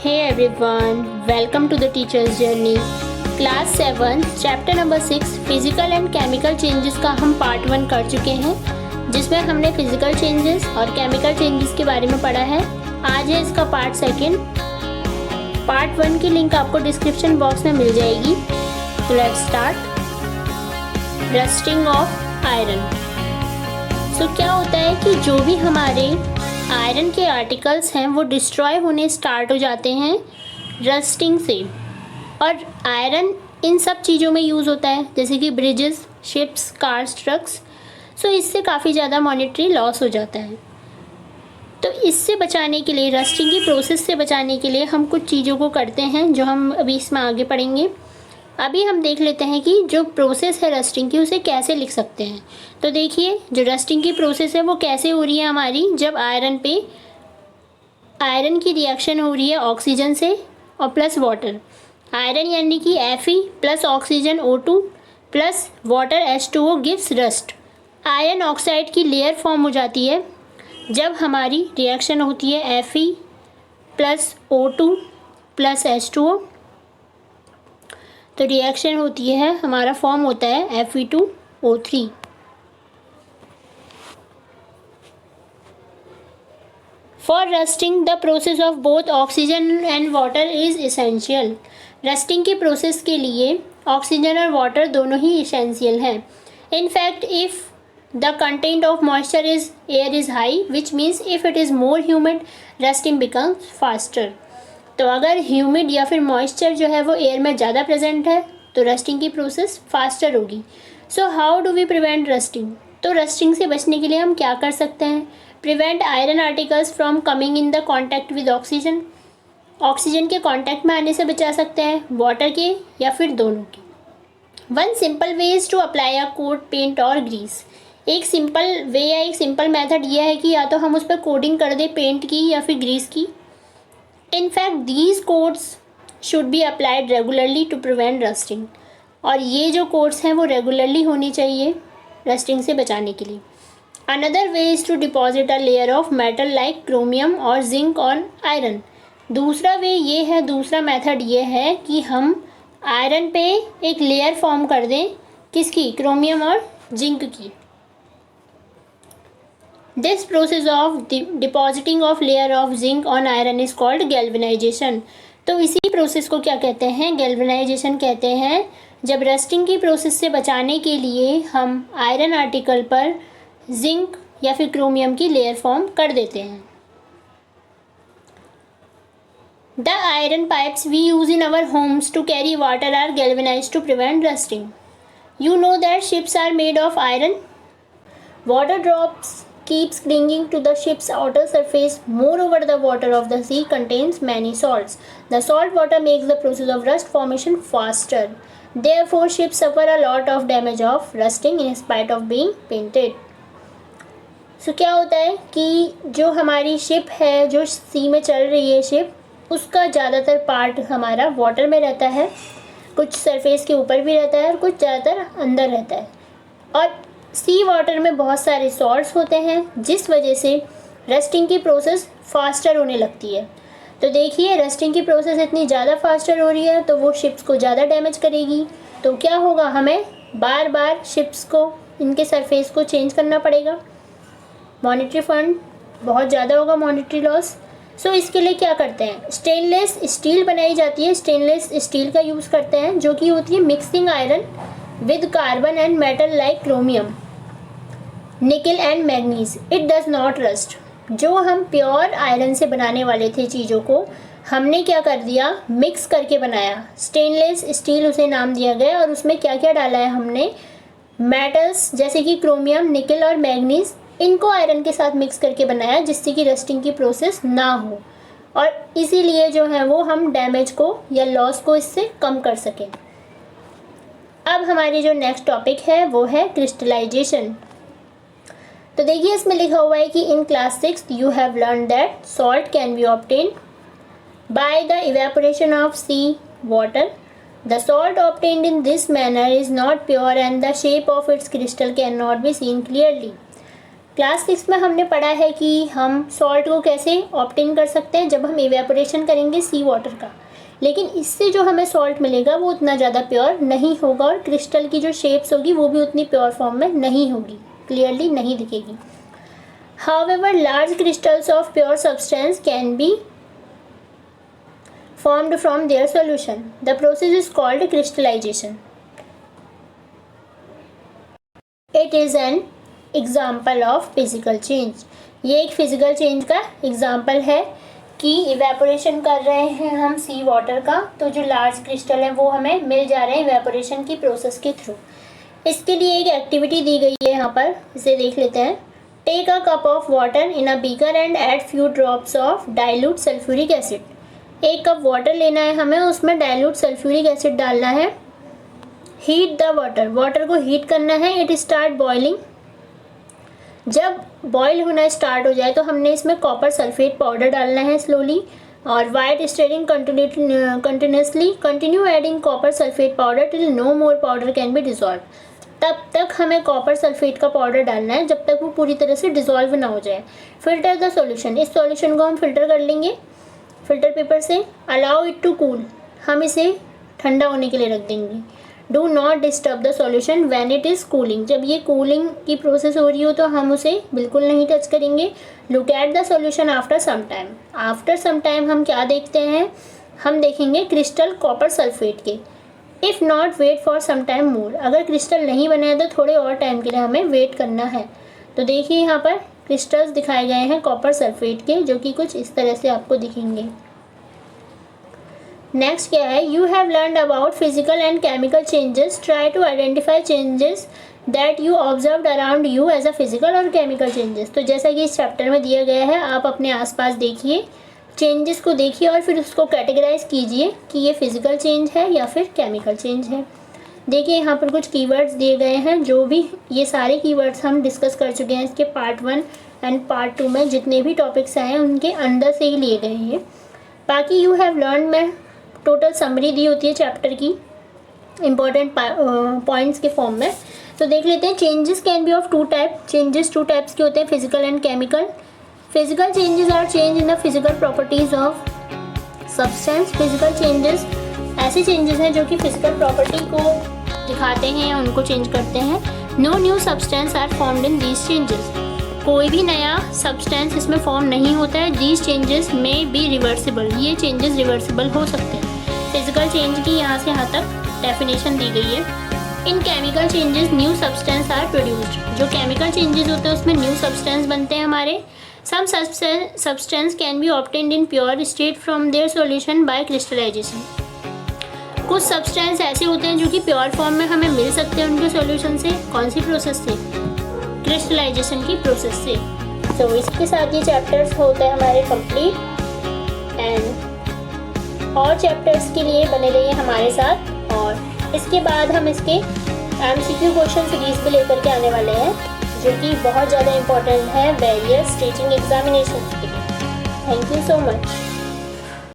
Hey everyone, welcome to the teacher's journey. Class 7 chapter number 6 physical and chemical changes का हम part 1 कर चुके हैं, जिसमें हमने फिजिकल चेंजेस और केमिकल चेंजेस के बारे में पढ़ा है। आज है इसका पार्ट 2। पार्ट 1 की लिंक आपको डिस्क्रिप्शन बॉक्स में मिल जाएगी। तो let's start. Rusting of iron. So क्या होता है कि जो भी हमारे आयरन के आर्टिकल्स हैं वो डिस्ट्रॉय होने स्टार्ट हो जाते हैं रस्टिंग से। और आयरन इन सब चीज़ों में यूज़ होता है, जैसे कि ब्रिजेस, शिप्स, कार्स, ट्रक्स। सो इससे काफ़ी ज़्यादा मॉनेटरी लॉस हो जाता है। तो इससे बचाने के लिए, रस्टिंग की प्रोसेस से बचाने के लिए हम कुछ चीज़ों को करते हैं जो हम अभी इसमें आगे पढ़ेंगे। अभी हम देख लेते हैं कि जो प्रोसेस है रस्टिंग की उसे कैसे लिख सकते हैं। तो देखिए, जो रस्टिंग की प्रोसेस है वो कैसे हो रही है हमारी, जब आयरन की रिएक्शन हो रही है ऑक्सीजन से और प्लस वाटर। आयरन यानी कि Fe plus oxygen O2 plus water H2O gives rust. Iron oxide की लेयर फॉर्म हो जाती है जब हमारी रिएक्शन होती है Fe plus O2 plus H2O। तो रिएक्शन होती है, हमारा फॉर्म होता है Fe2O3। For rusting the process of both oxygen and water is essential. Rusting की प्रोसेस के लिए ऑक्सीजन और वाटर दोनों ही इसेंशियल हैं। In fact if the content of moisture is air is high, which means if it is more humid rusting becomes faster. तो अगर humid या फिर मॉइस्चर जो है वो एयर में ज़्यादा प्रेजेंट है तो रस्टिंग की प्रोसेस फास्टर होगी। So how do we prevent rusting? तो रस्टिंग से बचने के लिए हम क्या कर सकते हैं? Prevent iron articles from coming in the contact with oxygen. Oxygen के कॉन्टैक्ट में आने से बचा सकते हैं, वाटर के या फिर दोनों के। One simple way is to apply a coat, paint और ग्रीस। एक सिंपल वे या एक सिंपल मेथड ये है कि या तो हम उस पर कोडिंग कर दें पेंट की या फिर ग्रीस की। In fact, these coats should be applied regularly to prevent rusting. और ये जो कोट्स हैं वो रेगुलरली होनी चाहिए रस्टिंग से बचाने के लिए। Another way is to deposit a layer of metal like chromium और zinc on iron. दूसरा वे ये है, दूसरा मेथड ये है कि हम आयरन पे एक लेयर फॉर्म कर दें, किसकी? क्रोमियम और जिंक की। This process of depositing of layer of zinc on iron is called galvanization. तो इसी प्रोसेस को क्या कहते हैं? गैल्वेनाइजेशन कहते हैं। जब रस्टिंग की प्रोसेस से बचाने के लिए हम आयरन आर्टिकल पर जिंक या फिर क्रोमियम की लेयर फॉर्म कर देते हैं। The iron pipes we use in our homes to carry water are galvanized to prevent rusting. You know that ships are made of iron. Water drops keeps clinging to the ship's outer surface. Moreover, the water of the sea contains many salts. The salt water makes the process of rust formation faster. Therefore, ships suffer a lot of damage of rusting in spite of being painted. So क्या होता है कि जो हमारी ship है, जो सी में चल रही है शिप, उसका ज़्यादातर पार्ट हमारा वाटर में रहता है, कुछ सरफेस के ऊपर भी रहता है और कुछ ज़्यादातर अंदर रहता है। और सी वाटर में बहुत सारे सॉल्ट्स होते हैं, जिस वजह से रस्टिंग की प्रोसेस फास्टर होने लगती है। तो देखिए, रस्टिंग की प्रोसेस इतनी ज़्यादा फास्टर हो रही है तो वो शिप्स को ज़्यादा डैमेज करेगी। तो क्या होगा, हमें बार बार शिप्स को, इनके सरफेस को चेंज करना पड़ेगा। मॉनेटरी फंड बहुत ज़्यादा होगा, मॉनेटरी लॉस। सो इसके लिए क्या करते हैं? स्टेनलेस स्टील बनाई जाती है, स्टेनलेस स्टील का यूज़ करते हैं, जो कि होती है mixing iron with carbon and metal like chromium, निकल and manganese. It does not rust. जो हम प्योर आयरन से बनाने वाले थे चीज़ों को, हमने क्या कर दिया? मिक्स करके बनाया। स्टेनलेस स्टील उसे नाम दिया गया। और उसमें क्या क्या डाला है हमने? मेटल्स जैसे कि क्रोमियम, निकल और मैग्नीज, इनको आयरन के साथ मिक्स करके बनाया, जिससे कि रस्टिंग की प्रोसेस ना हो। और इसीलिए जो है वो हम डैमेज को या लॉस को इससे कम कर सकें। अब हमारी जो नेक्स्ट टॉपिक है वो है क्रिस्टलाइजेशन। तो देखिए, इसमें लिखा हुआ है कि in class 6 you have learn that salt can be obtain by the evaporation of sea water. The salt obtained in this manner is not pure and the shape of its crystal can not be seen clearly. Class 6 में हमने पढ़ा है कि हम salt को कैसे obtain कर सकते हैं जब हम इवेपोरेशन करेंगे सी वाटर का, लेकिन इससे जो हमें सॉल्ट मिलेगा वो उतना ज़्यादा प्योर नहीं होगा और क्रिस्टल की जो शेप्स होगी वो भी उतनी प्योर फॉर्म में नहीं होगी, क्लियरली नहीं दिखेगी। However, large crystals of pure substance can be formed from their solution. The process is called crystallization. It is an example of physical change. ये एक फिजिकल चेंज का एग्जाम्पल है कि इवेपोरेशन कर रहे हैं हम सी वाटर का, तो जो लार्ज क्रिस्टल हैं वो हमें मिल जा रहे हैं इवेपोरेशन की प्रोसेस के थ्रू। इसके लिए एक एक्टिविटी दी गई है यहाँ पर, इसे देख लेते हैं। Take a cup of water in a beaker and add few drops of dilute sulphuric acid. एक कप वाटर लेना है हमें, उसमें डाइल्यूट सल्फ्यूरिक एसिड डालना है। हीट द वाटर, वाटर को हीट करना है। इट स्टार्ट बॉइलिंग, जब बॉयल होना स्टार्ट हो जाए तो हमने इसमें कॉपर सल्फेट पाउडर डालना है स्लोली, और while stirring continuously continue adding copper sulphate powder till no more powder can be dissolve. तब तक हमें कॉपर सल्फेट का पाउडर डालना है जब तक वो पूरी तरह से डिज़ोल्व ना हो जाए। फिल्टर द सॉल्यूशन, इस सॉल्यूशन को हम फिल्टर कर लेंगे फिल्टर पेपर से। अलाउ इट टू कूल, हम इसे ठंडा होने के लिए रख देंगे। Do not disturb the solution when it is cooling, जब ये कूलिंग की प्रोसेस हो रही हो तो हम उसे बिल्कुल नहीं टच करेंगे। Look at the solution after some time, after some time हम क्या देखते हैं, हम देखेंगे क्रिस्टल कॉपर सल्फेट के। If not wait for some time more, अगर क्रिस्टल नहीं बने तो थोड़े और टाइम के लिए हमें वेट करना है। तो देखिए यहाँ पर क्रिस्टल्स दिखाए गए हैं कॉपर सल्फेट के, जो कि कुछ इस तरह से आपको दिखेंगे। नेक्स्ट क्या है, you have learned about physical and chemical changes, try to identify changes that you observed around you as a physical और केमिकल चेंजेस। तो जैसा कि इस चैप्टर में दिया गया है, आप अपने आसपास देखिए, चेंजेस को देखिए और फिर उसको कैटेगराइज कीजिए कि ये फिजिकल चेंज है या फिर केमिकल चेंज है। देखिए यहाँ पर कुछ कीवर्ड्स दिए गए हैं, जो भी ये सारे कीवर्ड्स हम डिस्कस कर चुके हैं इसके पार्ट 1 एंड पार्ट 2 में, जितने भी टॉपिक्स आए हैं उनके अंदर से ही लिए गए हैं। बाकी यू हैव लर्न में टोटल समरी दी होती है चैप्टर की इम्पोर्टेंट पॉइंट्स के फॉर्म में। तो देख लेते हैं, changes can be of 2 type, changes 2 types के होते हैं, physical and chemical. Physical changes are change in the physical properties of substance. Physical changes ऐसे चेंजेस हैं जो कि फिजिकल प्रॉपर्टी को दिखाते हैं या उनको चेंज करते हैं। No new substance are formed in these changes, कोई भी नया सब्सटेंस इसमें फॉर्म नहीं होता है। दीज चेंजेस में बी रिवर्सिबल, ये चेंजेस रिवर्सिबल हो सकते हैं। फिजिकल चेंज की यहाँ से यहाँ तक डेफिनेशन दी गई है। In chemical changes new substance are produced, जो केमिकल चेंजेस होते हैं उसमें न्यू सब्सटेंस बनते हैं हमारे। Some substance can be obtained in pure state from their solution by crystallization. कुछ सब्सटेंस ऐसे होते हैं जो कि प्योर फॉर्म में हमें मिल सकते हैं उनके सॉल्यूशन से। कौन सी प्रोसेस से? क्रिस्टलाइजेशन की प्रोसेस से। तो इसके साथ ये चैप्टर्स होते हैं हमारे कंप्लीट, एंड और चैप्टर्स के लिए बने रहिए हमारे साथ। और इसके बाद हम इसके MCQ क्वेश्चन सीरीज भी लेकर के आने वाले हैं, जो कि बहुत ज़्यादा इंपॉर्टेंट है वेरियस टीचिंग एग्जामिनेशन के लिए। Thank you so much.